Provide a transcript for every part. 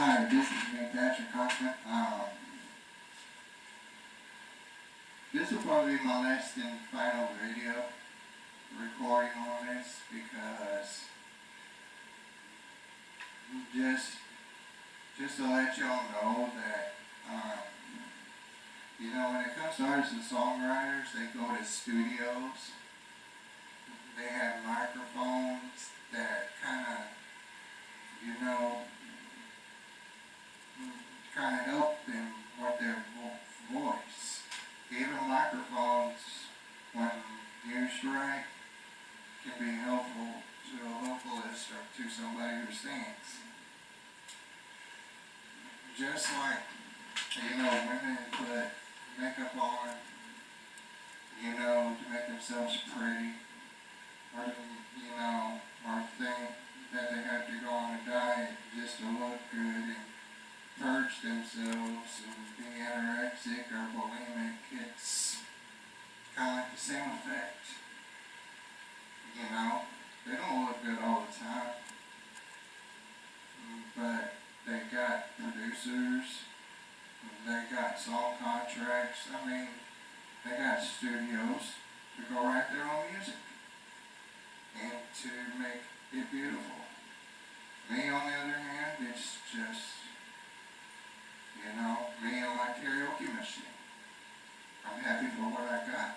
Hi, this is me, Patrick Hoffman. This will probably be my last and final video recording on this because just just to let y'all know that when it comes to artists and songwriters, they go to studios. They have microphones that kind of help them with their voice. Even microphones, when used right, can be helpful to a vocalist or to somebody who sings. Just like, women put makeup on, to make themselves pretty, or think that they have to go on a diet just to look good and purge themselves and be anorexic or bulimic. It's kind of like the same effect. They don't look good all the time, but they got producers, they got song contracts. They got studios to go write their own music and to make it beautiful. Me, on the other hand, it's just, me and my karaoke machine. I'm happy for what I got.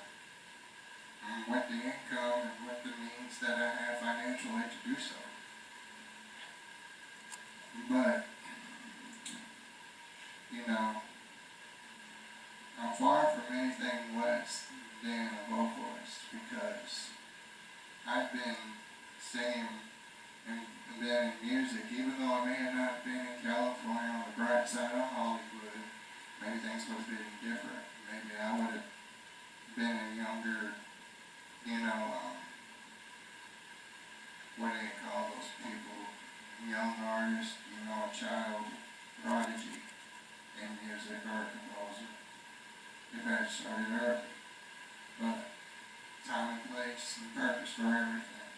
And with the income and with the means that I have financially to do so. But, I'm far from anything less than a vocalist because I've been singing and been in music, even though I may have not been in California on the bright side of Hollywood. Maybe things would have been different. Maybe I would have been a younger, what do they call those people? Young artist, a child prodigy in music or a composer. If I had started early. But time and place and purpose for everything.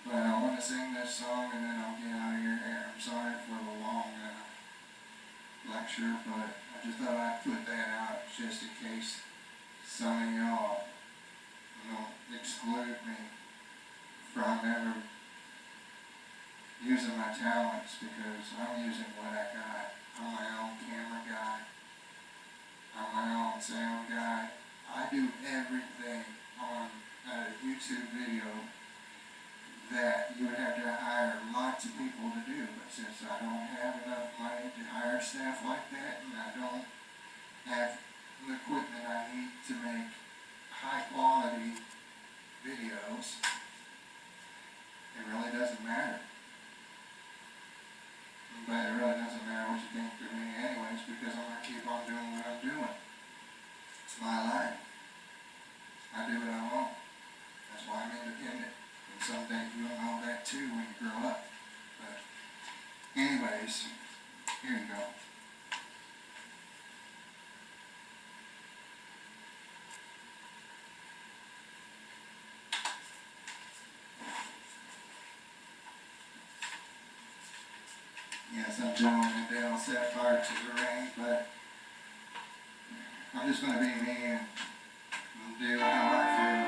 But I want to sing this song and then I'll get out of your hair. I'm sorry for the long lecture, but I just thought I'd put that out just in case some of y'all exclude me from ever using my talents because I'm using what I got. I'm my own camera guy. I'm my own sound guy. I do everything on a YouTube video that you would have to hire lots of people to do. But since I don't have enough money to hire staff like that, and I don't have the equipment I need to make high quality videos, it really doesn't matter. But it really doesn't matter what you think of me anyways, because I'm going to keep on doing what I'm doing. It's my life. I do what I want. That's why I'm independent. And someday you'll know that too when you grow up. But anyways, here you go. Yes, I'm doing Adele Set Fire to the Rain, but I'm just going to be me and do how I feel.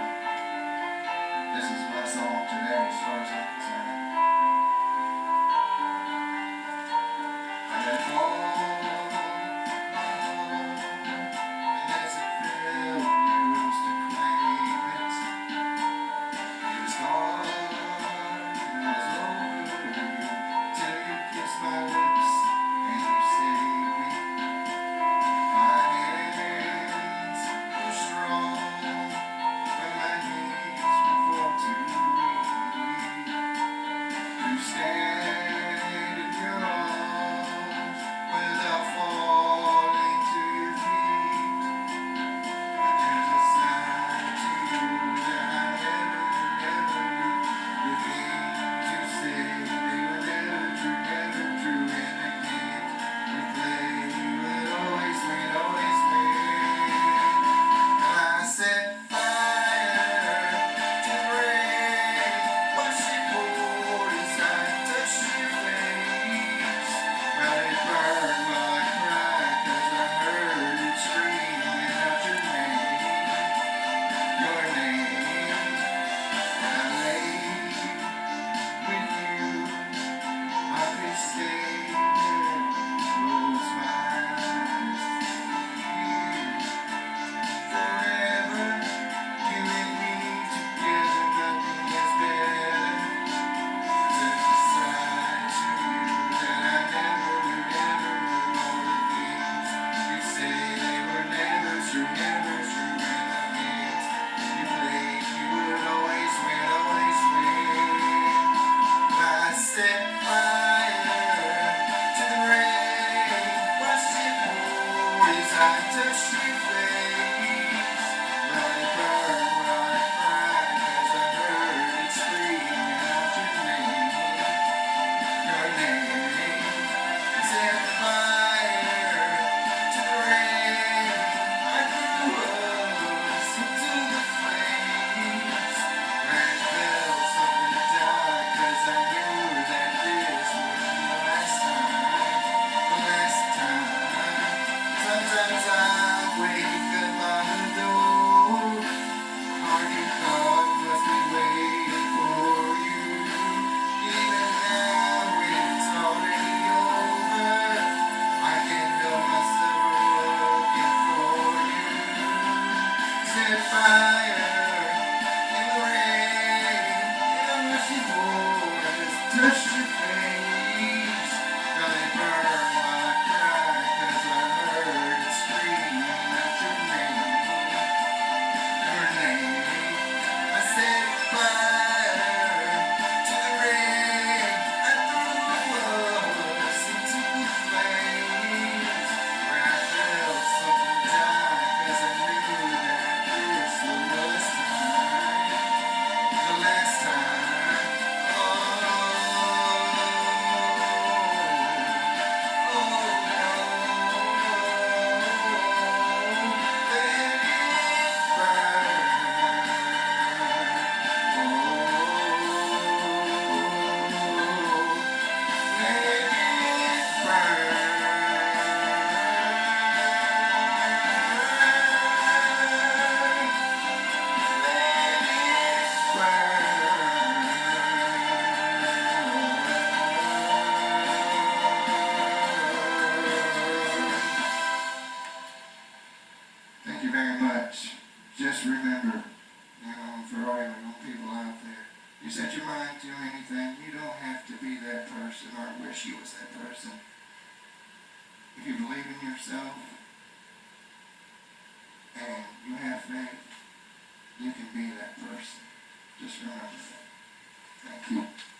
This is my song today as far as I'm concerned. I let fall, and as it fell, you used to claim it. It was hard, it was over you, till you kissed my lips and you saved me. My hands were strong, but my knees were far too weak. touched your face. Now they burn while I cry, 'cause I heard it scream out your name. I set fire to the rain. I threw us into the flames, where I felt something die, 'cause I knew that this was time, the last time. Oh, oh no, let it Thank you very much. Just remember, for all young people out there, you set your mind to anything, you don't have to be that person or wish you was that person. If you believe in yourself and you have faith, you can be that person. Just remember that. Thank you.